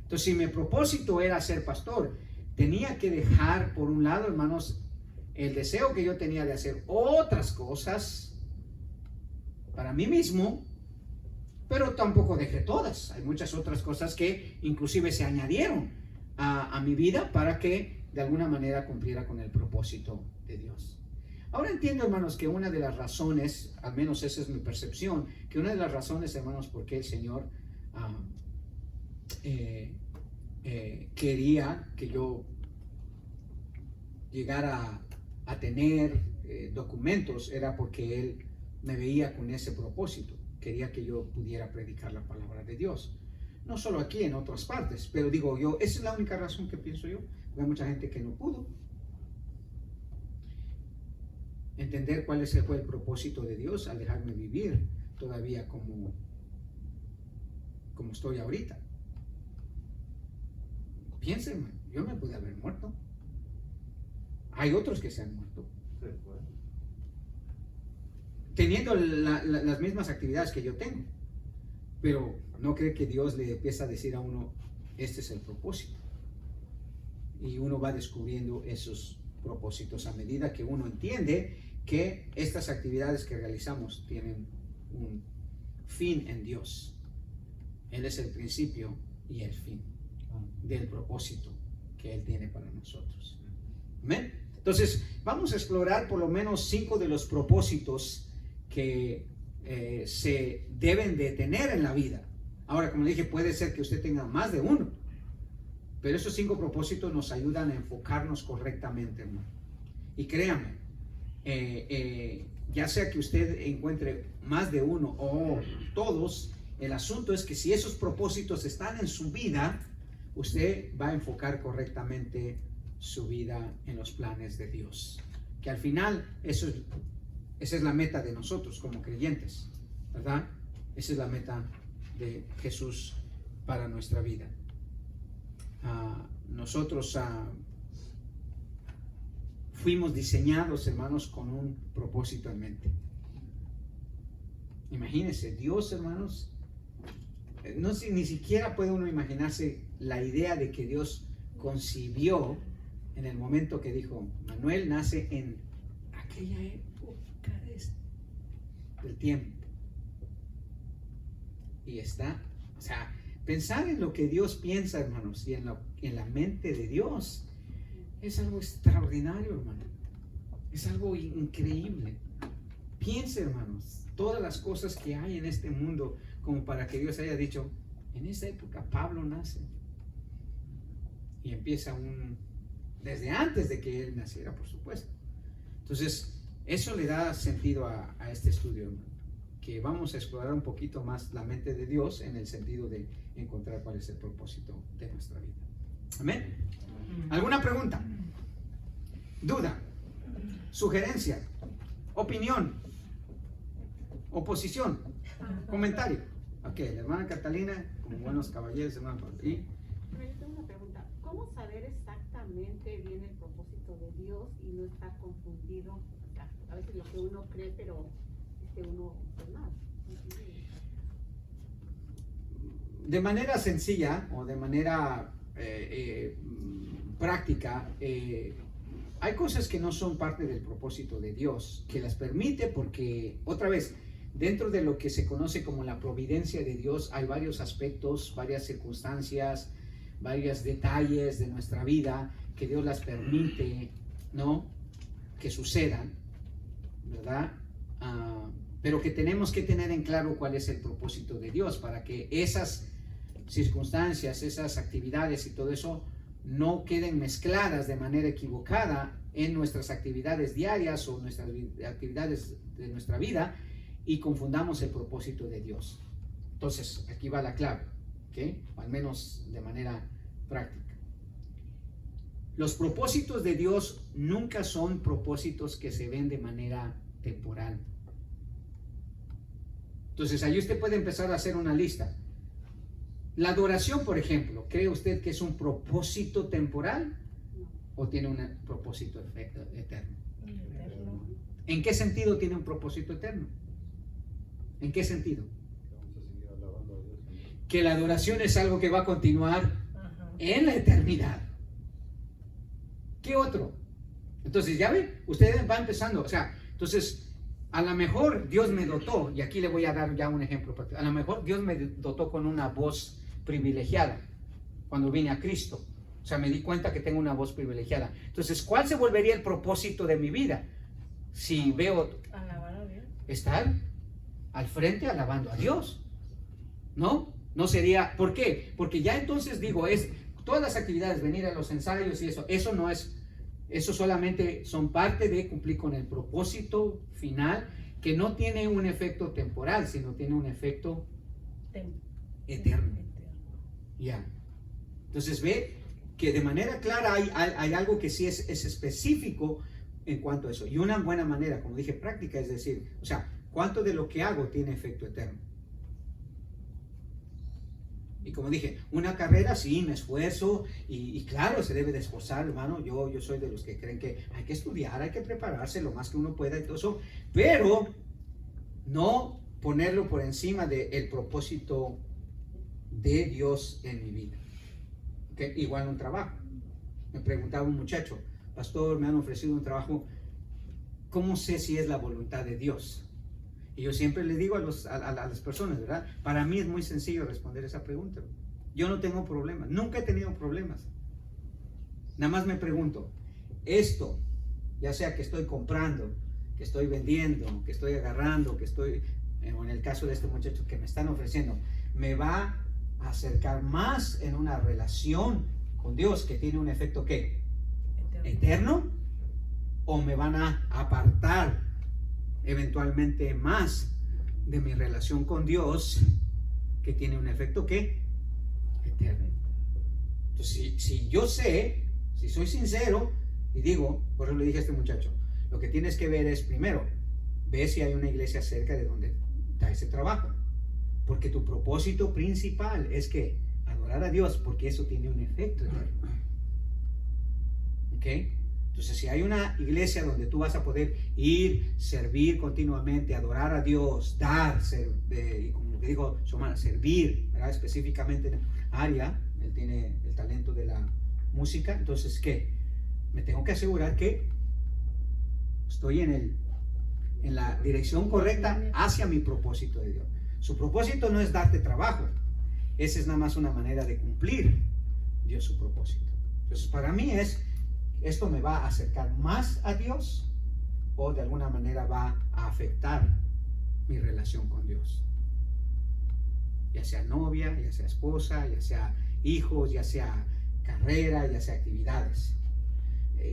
Entonces, si mi propósito era ser pastor, tenía que dejar por un lado, hermanos, el deseo que yo tenía de hacer otras cosas para mí mismo, pero tampoco dejé todas. Hay muchas otras cosas que inclusive se añadieron a mi vida para que de alguna manera cumpliera con el propósito de Dios. Ahora entiendo, hermanos, que una de las razones, al menos esa es mi percepción, que una de las razones, hermanos, por qué el Señor quería que yo llegara a tener documentos, era porque Él me veía con ese propósito. Quería que yo pudiera predicar la palabra de Dios. No solo aquí, en otras partes, pero digo yo, esa es la única razón que pienso yo. Hay mucha gente que no pudo entender cuál fue el propósito de Dios al dejarme vivir todavía como estoy ahorita. Piensen, yo me pude haber muerto. Hay otros que se han muerto. Sí, bueno. Teniendo las mismas actividades que yo tengo. Pero no cree que Dios le empieza a decir a uno, este es el propósito. Y uno va descubriendo esos propósitos a medida que uno entiende que estas actividades que realizamos tienen un fin en Dios. Él es el principio y el fin del propósito que Él tiene para nosotros. Amén. Entonces, vamos a explorar por lo menos 5 de los propósitos que se deben de tener en la vida. Ahora, como le dije, puede ser que usted tenga más de uno, pero esos 5 propósitos nos ayudan a enfocarnos correctamente, hermano. Y créame, ya sea que usted encuentre más de uno o todos, el asunto es que si esos propósitos están en su vida, usted va a enfocar correctamente su vida en los planes de Dios. Que al final, esa es la meta de nosotros como creyentes, ¿verdad? Esa es la meta de Jesús para nuestra vida. Nosotros fuimos diseñados, hermanos, con un propósito en mente. Imagínense, Dios, hermanos, ni siquiera puede uno imaginarse la idea de que Dios concibió en el momento que dijo, Manuel nace en aquella época del tiempo. Y está, o sea, pensar en lo que Dios piensa, hermanos, y en la mente de Dios, es algo extraordinario, hermano. Es algo increíble. Piense, hermanos, todas las cosas que hay en este mundo, como para que Dios haya dicho, en esa época Pablo nace. Y empieza desde antes de que Él naciera, por supuesto. Entonces, eso le da sentido a este estudio, hermano, que vamos a explorar un poquito más la mente de Dios en el sentido de encontrar cuál es el propósito de nuestra vida. Amén. ¿Alguna pregunta? ¿Duda? ¿Sugerencia? ¿Opinión? ¿Oposición? ¿Comentario? Ok, la hermana Catalina, como buenos caballeros, hermano. ¿Y? Pero yo tengo una pregunta. ¿Cómo saber exactamente bien el propósito de Dios y no estar confundido? O sea, a veces lo que uno cree, pero uno pues nada. De manera sencilla o de manera práctica, hay cosas que no son parte del propósito de Dios, que las permite porque, otra vez, dentro de lo que se conoce como la providencia de Dios, hay varios aspectos, varias circunstancias, varios detalles de nuestra vida que Dios las permite, ¿no?, que sucedan, ¿verdad? Pero que tenemos que tener en claro cuál es el propósito de Dios para que esas circunstancias, esas actividades y todo eso no queden mezcladas de manera equivocada en nuestras actividades diarias o nuestras actividades de nuestra vida y confundamos el propósito de Dios. Entonces, aquí va la clave, ¿ok? Al menos de manera práctica. Los propósitos de Dios nunca son propósitos que se ven de manera temporal. Entonces, ahí usted puede empezar a hacer una lista. La adoración, por ejemplo, ¿cree usted que es un propósito temporal o tiene un propósito eterno? ¿En qué sentido tiene un propósito eterno? ¿En qué sentido? Que la adoración es algo que va a continuar en la eternidad. ¿Qué otro? Entonces, ya ve, usted va empezando, o sea, entonces, a lo mejor Dios me dotó, y aquí le voy a dar ya un ejemplo práctico, a lo mejor Dios me dotó con una voz privilegiada cuando vine a Cristo. O sea, me di cuenta que tengo una voz privilegiada. Entonces, ¿cuál se volvería el propósito de mi vida? Si veo estar al frente alabando a Dios, ¿no? No sería, ¿por qué? Porque ya entonces digo, es todas las actividades, venir a los ensayos y eso no es, eso solamente son parte de cumplir con el propósito final que no tiene un efecto temporal, sino tiene un efecto eterno. Ya. Entonces ve que de manera clara hay algo que sí es específico en cuanto a eso. Y una buena manera, como dije, práctica, es decir, o sea, ¿cuánto de lo que hago tiene efecto eterno? Y como dije, una carrera sí, me esfuerzo y claro, se debe de esforzar, hermano. Yo soy de los que creen que hay que estudiar, hay que prepararse lo más que uno pueda y todo eso, pero no ponerlo por encima del propósito de Dios en mi vida. ¿Okay? Igual un trabajo. Me preguntaba un muchacho, pastor, me han ofrecido un trabajo, ¿cómo sé si es la voluntad de Dios? Y yo siempre le digo a las personas, ¿verdad? Para mí es muy sencillo responder esa pregunta. Yo no tengo problemas, nunca he tenido problemas. Nada más me pregunto, esto, ya sea que estoy comprando, que estoy vendiendo, que estoy agarrando, que estoy, en el caso de este muchacho que me están ofreciendo, ¿me va a acercar más en una relación con Dios que tiene un efecto ¿qué? Eterno? ¿O me van a apartar eventualmente más de mi relación con Dios que tiene un efecto ¿qué? Eterno? Entonces, si yo sé, si soy sincero y digo, por eso le dije a este muchacho, lo que tienes que ver es primero, ve si hay una iglesia cerca de donde está ese trabajo, porque tu propósito principal es que adorar a Dios, porque eso tiene un efecto eterno. ¿Ok? Entonces, si hay una iglesia donde tú vas a poder ir, servir continuamente, adorar a Dios, dar, y como que dijo Xiomara, servir, ¿verdad? Específicamente en el área, él tiene el talento de la música, entonces, ¿qué? Me tengo que asegurar que estoy en la dirección correcta hacia mi propósito de Dios. Su propósito no es darte trabajo, esa es nada más una manera de cumplir Dios su propósito. Entonces, para mí ¿esto me va a acercar más a Dios o de alguna manera va a afectar mi relación con Dios? Ya sea novia, ya sea esposa, ya sea hijos, ya sea carrera, ya sea actividades.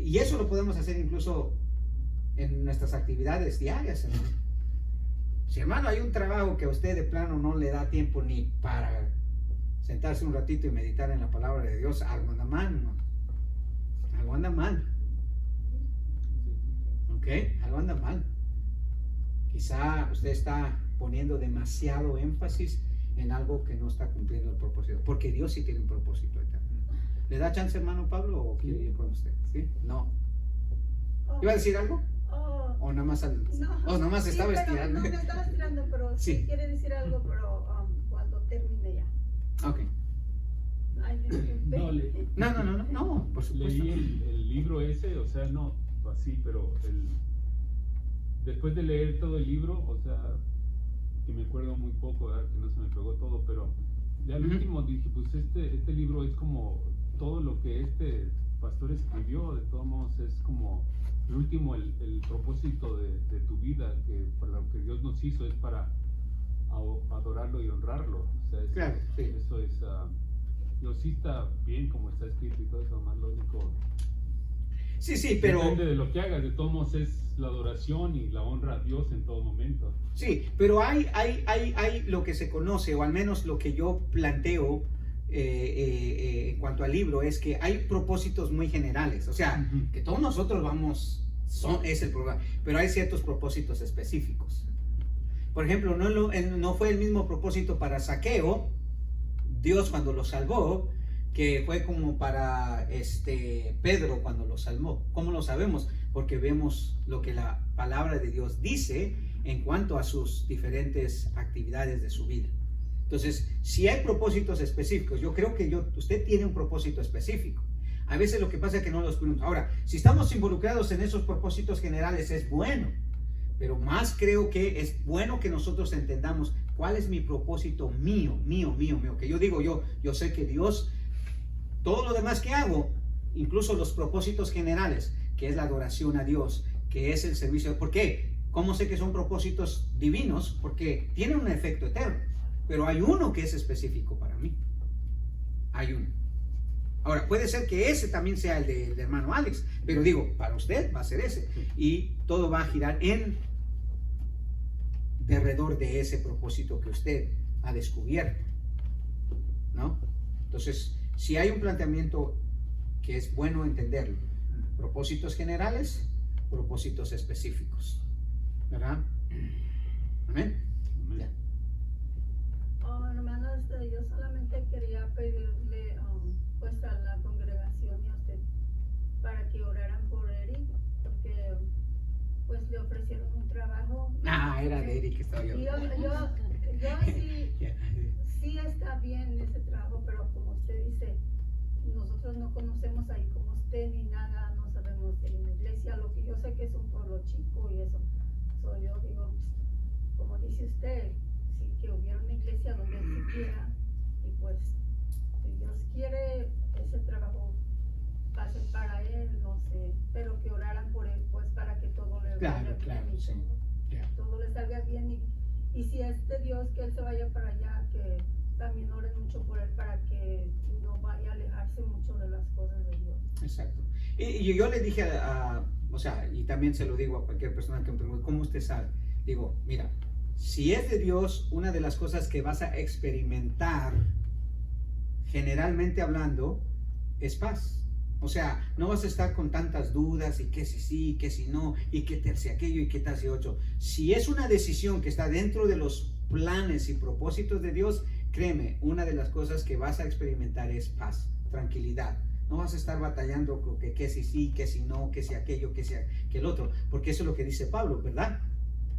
Y eso lo podemos hacer incluso en nuestras actividades diarias, hermano. Si, hermano, hay un trabajo que a usted de plano no le da tiempo ni para sentarse un ratito y meditar en la palabra de Dios, algo anda mal, hermano. Algo anda mal. ¿Ok? Algo anda mal. Quizá usted está poniendo demasiado énfasis en algo que no está cumpliendo el propósito, porque Dios sí tiene un propósito eterno. ¿Le da chance, hermano Pablo, o quiere ir con usted? ¿Sí? No. ¿Iba a decir algo? ¿O nada más, nada más sí, estaba pero estirando? No, me estaba estirando, pero Sí. sí quiere decir algo, pero cuando termine ya. Ok. Ay, disculpe. No, por supuesto. Leí el libro ese, o sea, no así, pero después de leer todo el libro, o sea, que me acuerdo muy poco, ¿verdad? Que no se me pegó todo, pero ya al último dije, pues este libro es como todo lo que este pastor escribió, de todos modos es como el último, el propósito de tu vida, que para lo que Dios nos hizo es para adorarlo y honrarlo. O sea, Claro, sí. eso es, Dios sí está bien como está escrito y todo eso, más lo único. Sí, pero... Depende de lo que hagas, de todos modos es la adoración y la honra a Dios en todo momento. Sí, pero hay lo que se conoce, o al menos lo que yo planteo en cuanto al libro, es que hay propósitos muy generales, o sea, que todos nosotros es el problema, pero hay ciertos propósitos específicos. Por ejemplo, no fue el mismo propósito para Zaqueo, Dios cuando lo salvó, que fue como para Pedro cuando lo salvó. ¿Cómo lo sabemos? Porque vemos lo que la palabra de Dios dice en cuanto a sus diferentes actividades de su vida. Entonces, si hay propósitos específicos, yo creo que usted tiene un propósito específico. A veces lo que pasa es que no los ponemos. Ahora, si estamos involucrados en esos propósitos generales, es bueno. Pero más creo que es bueno que nosotros entendamos cuál es mi propósito mío. Que yo digo, yo sé que Dios, todo lo demás que hago, incluso los propósitos generales, que es la adoración a Dios, que es el servicio. ¿Por qué? ¿Cómo sé que son propósitos divinos? Porque tienen un efecto eterno. Pero hay uno que es específico para mí. Hay uno. Ahora, puede ser que ese también sea el del hermano Alex, pero digo, para usted va a ser ese. Y todo va a girar alrededor de ese propósito que usted ha descubierto, ¿no? Entonces, si hay un planteamiento que es bueno entenderlo, propósitos generales, propósitos específicos, ¿verdad? Amén. Ya. Hermano, yo solamente quería pedirle pues a la congregación y a usted para que oraran por Eric, porque pues le ofrecieron un trabajo. Era de Eric que estaba yo. Y yo sí está bien ese trabajo, pero como usted dice, nosotros no conocemos ahí como usted ni nada, no sabemos de la iglesia, lo que yo sé que es un pueblo chico y eso. Yo digo, como dice usted, sí que hubiera una iglesia donde él siquiera, y pues si Dios quiere ese trabajo pase para él, no sé, pero que oraran por él, pues para que todo le Claro, y sí. todo le salga bien, y si es de Dios que él se vaya para allá, que también oren mucho por él para que no vaya a alejarse mucho de las cosas de Dios. Exacto. Y yo le dije o sea, y también se lo digo a cualquier persona que me pregunte, ¿cómo usted sabe? Digo, mira, si es de Dios, una de las cosas que vas a experimentar, generalmente hablando, es paz. O sea, no vas a estar con tantas dudas y que si sí, que si no, y que tal si aquello y que tal si otro. Si es una decisión que está dentro de los planes y propósitos de Dios, créeme, una de las cosas que vas a experimentar es paz, tranquilidad. No vas a estar batallando con que si sí, que si no, que si aquello, que si el otro, porque eso es lo que dice Pablo, ¿verdad?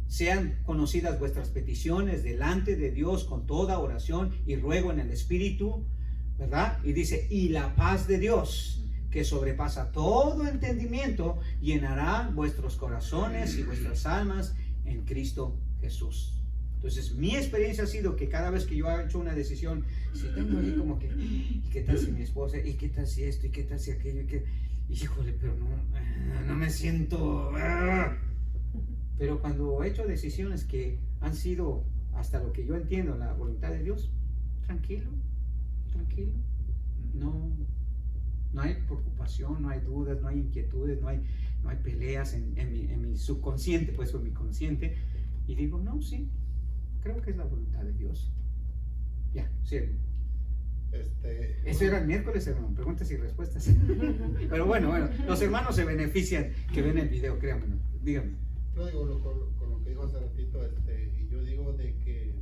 Sean conocidas vuestras peticiones delante de Dios con toda oración y ruego en el Espíritu, ¿verdad? Y dice, y la paz de Dios, que sobrepasa todo entendimiento, llenará vuestros corazones y vuestras almas en Cristo Jesús. Entonces, mi experiencia ha sido que cada vez que yo he hecho una decisión, si tengo ahí como que, ¿y qué tal si mi esposa? ¿Y qué tal si esto? ¿Y qué tal si aquello? Híjole, pero no me siento... Pero cuando he hecho decisiones que han sido, hasta lo que yo entiendo, la no hay preocupación, no hay dudas, no hay inquietudes, no hay peleas en mi subconsciente, pues, o en mi consciente. Y digo, no, sí, creo que es la voluntad de Dios. Ya, sí. Eso era el miércoles, hermano, preguntas y respuestas. Pero bueno, los hermanos se benefician que ven el video, créanme, díganme. Yo digo con lo que dijo hace ratito, y yo digo de que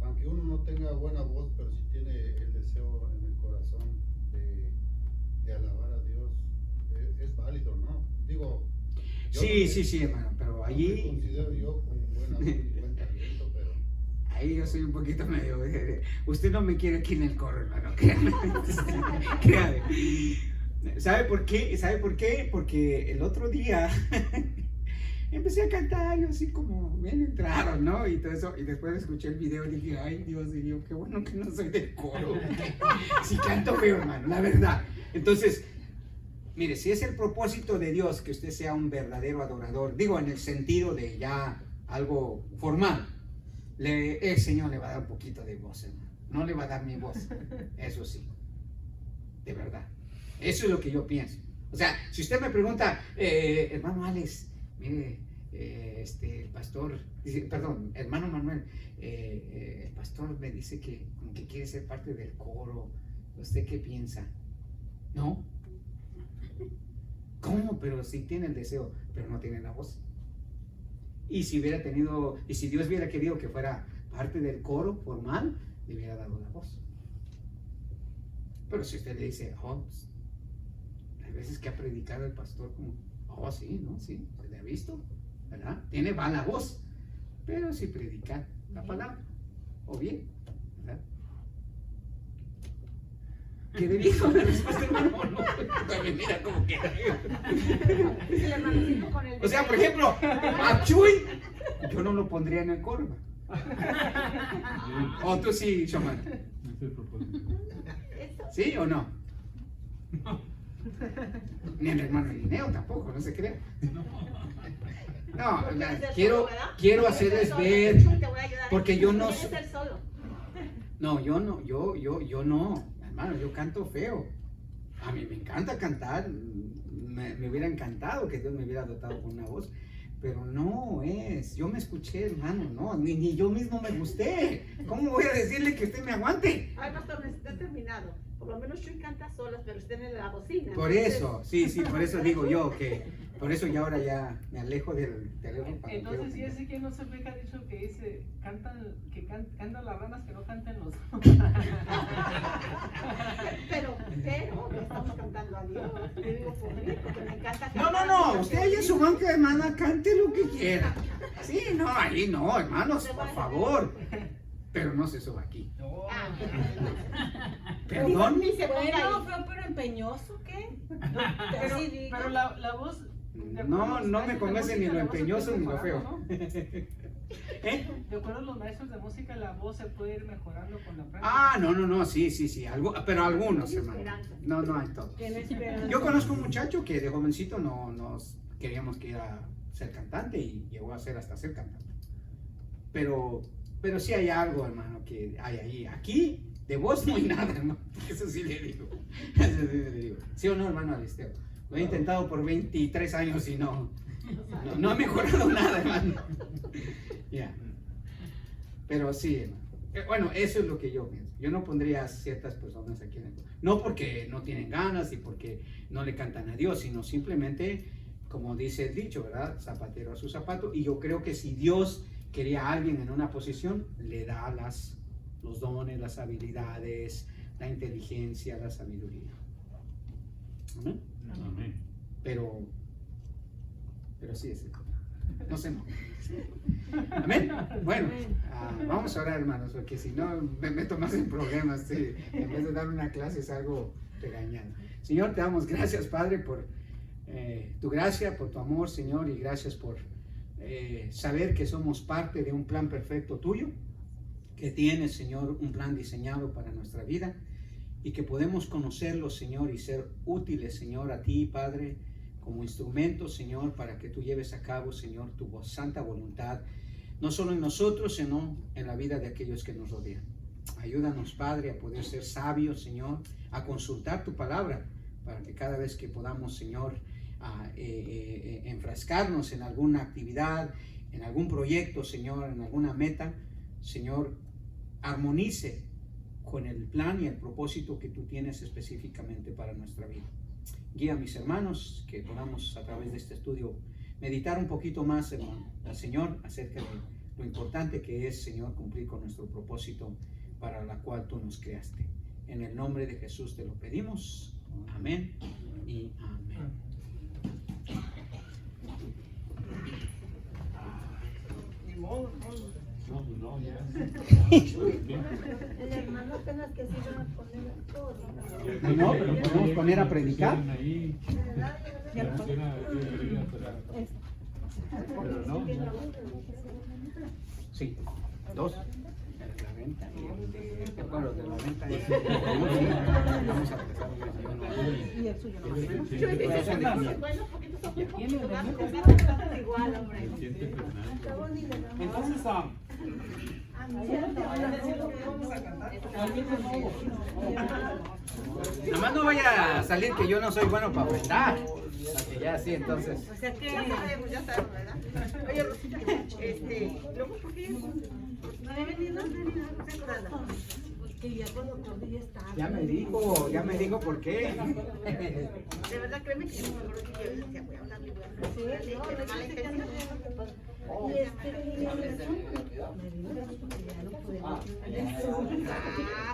aunque uno no tenga buena voz, pero si tiene el deseo en el corazón de alabar a Dios, es válido, ¿no? Digo, yo Sí, hermano, pero no me allí, considero yo con buena voz y buen talento, pero ahí yo soy un poquito medio, usted no me quiere aquí en el coro, hermano, créame. Créame. ¿Sabe por qué? Porque el otro día empecé a cantar, yo así como bien entraron, ¿no? Y todo eso, y después escuché el video y dije, ay, Dios mío, qué bueno que no soy del coro. Si canto feo, hermano, la verdad. Entonces, mire, si es el propósito de Dios que usted sea un verdadero adorador, digo en el sentido de ya algo formal, el Señor le va a dar un poquito de voz, hermano. No le va a dar mi voz, eso sí, de verdad. Eso es lo que yo pienso. O sea, si usted me pregunta, hermano Alex, mire, el pastor, perdón, hermano Manuel, el pastor me dice que como que quiere ser parte del coro. ¿Usted qué piensa? ¿No? ¿Cómo? Pero sí tiene el deseo, pero no tiene la voz. Y si hubiera tenido, y si Dios hubiera querido que fuera parte del coro formal, le hubiera dado la voz. Pero si usted le dice, pues, hay veces que ha predicado el pastor como, sí, ¿no? Sí, se le ha visto, ¿verdad? Va la voz, pero si predica la palabra, o bien, ¿verdad? ¿Qué le dijo la respuesta, hermano? No, también mira como que... O sea, por ejemplo, a Chuy, yo no lo pondría en el coro. O tú sí, Shoman. Es el propósito. ¿Sí o no? Ni el hermano Lineo tampoco, no se crea. No, quiero hacerles ver, porque yo no... No, yo no, hermano, yo canto feo. A mí me encanta cantar, me hubiera encantado que Dios me hubiera dotado con una voz, pero no es, yo me escuché, hermano, no, ni yo mismo me gusté. ¿Cómo voy a decirle que usted me aguante? Ay, pastor, necesito terminado. Por lo menos Chuy canta solas, pero usted en la bocina. Por eso, sí, por eso digo yo que, por eso ya ahora ya me alejo del teléfono. Entonces, sí, ese que no se ve que ha dicho que dice, cantan las ranas que no canten los. Pero le estamos cantando a Dios. Le digo por mí, porque me encanta No, cantar. usted ahí en su banca, hermana, cante lo que quiera. Sí, no, ahí no, hermanos, por favor. Pero no se suba aquí. ¿Perdón? Ni se ponga Bueno, ahí. fue pero empeño, ¿qué? Pero la voz. No me convence ni lo empeñoso ni lo feo. ¿No? De acuerdo a los maestros de música, la voz se puede ir mejorando con la práctica. No, sí, pero algunos, hermano. No hay todo. Yo conozco un muchacho que de jovencito nos queríamos que iba a ser cantante y llegó a ser hasta ser cantante. Pero sí hay algo, hermano, que hay ahí. Aquí, de voz no hay nada, hermano. Eso sí le digo. ¿Sí o no, hermano Alisteo? Lo he intentado por 23 años y no ha mejorado nada, hermano. Ya. Pero sí, hermano. Bueno, eso es lo que yo pienso. Yo no pondría a ciertas personas aquí en el... No porque no tienen ganas y porque no le cantan a Dios, sino simplemente, como dice el dicho, ¿verdad? Zapatero a su zapato. Y yo creo que si Dios quería a alguien en una posición, le da los dones, las habilidades, la inteligencia, la sabiduría. ¿Amén? Amén. Pero sí es no sé. Amén. Bueno, vamos a orar, hermanos, porque si no me meto más en problemas. Sí. En vez de dar una clase es algo regañado. Señor, te damos gracias, Padre, por tu gracia, por tu amor, Señor, y gracias por saber que somos parte de un plan perfecto tuyo, que tienes, Señor, un plan diseñado para nuestra vida y que podemos conocerlo, Señor, y ser útiles, Señor, a ti, Padre, como instrumentos, Señor, para que tú lleves a cabo, Señor, tu santa voluntad, no solo en nosotros, sino en la vida de aquellos que nos rodean. Ayúdanos, Padre, a poder ser sabios, Señor, a consultar tu palabra, para que cada vez que podamos, Señor, enfrascarnos en alguna actividad, en algún proyecto, Señor, en alguna meta, Señor, armonice con el plan y el propósito que tú tienes específicamente para nuestra vida. Guía a mis hermanos, que podamos a través de este estudio meditar un poquito más, hermano, al Señor, acerca de lo importante que es, Señor, cumplir con nuestro propósito para la cual tú nos creaste. En el nombre de Jesús te lo pedimos. Amén y amén. No, ya. El hermano apenas que se iba a poner todo. No, pero podemos poner a predicar. Ahí, pero no. Sí, dos. La venta y bueno, de la venta vamos a empezar. Y el suyo no. Bueno, porque tú somos ¿Quién es el igual, hombre. Entonces, Nomás no vaya a salir que yo no soy bueno para ofrendar. Porque ya sí, entonces. O sea que Ya sabemos, ¿verdad? Oye, Rosita, luego, ¿por qué no he venido? No sé nada. porque ya cuando acordé ya estaba. Ya me dijo por qué. De verdad, créeme que yo me acuerdo que yo decía, voy a hablarle, voy a hablarle, pero mala intención. Y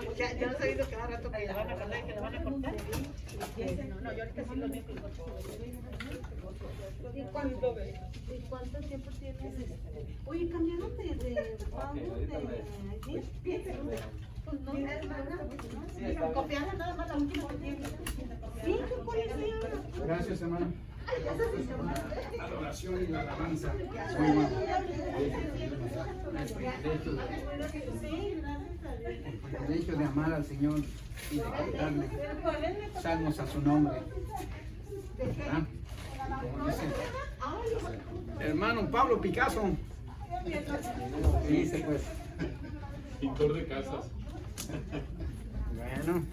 Pues ya no he sabido que va rato que le van a cortar y que le van a cortar. No, yo ahorita sí lo veo. ¿Y cuánto tiempo tienes? Oye, cambiaron de pago de ayer. Pues no, hermana. Copiarla nada más la última que tiene. Sí, ¿qué policía? Gracias, hermano. La adoración y la alabanza. El hecho de amar al Señor y de cantarle salmos a su nombre. ¿Verdad? Como dice hermano Pablo Picasso. Dice pues. Pintor de casas. Bueno.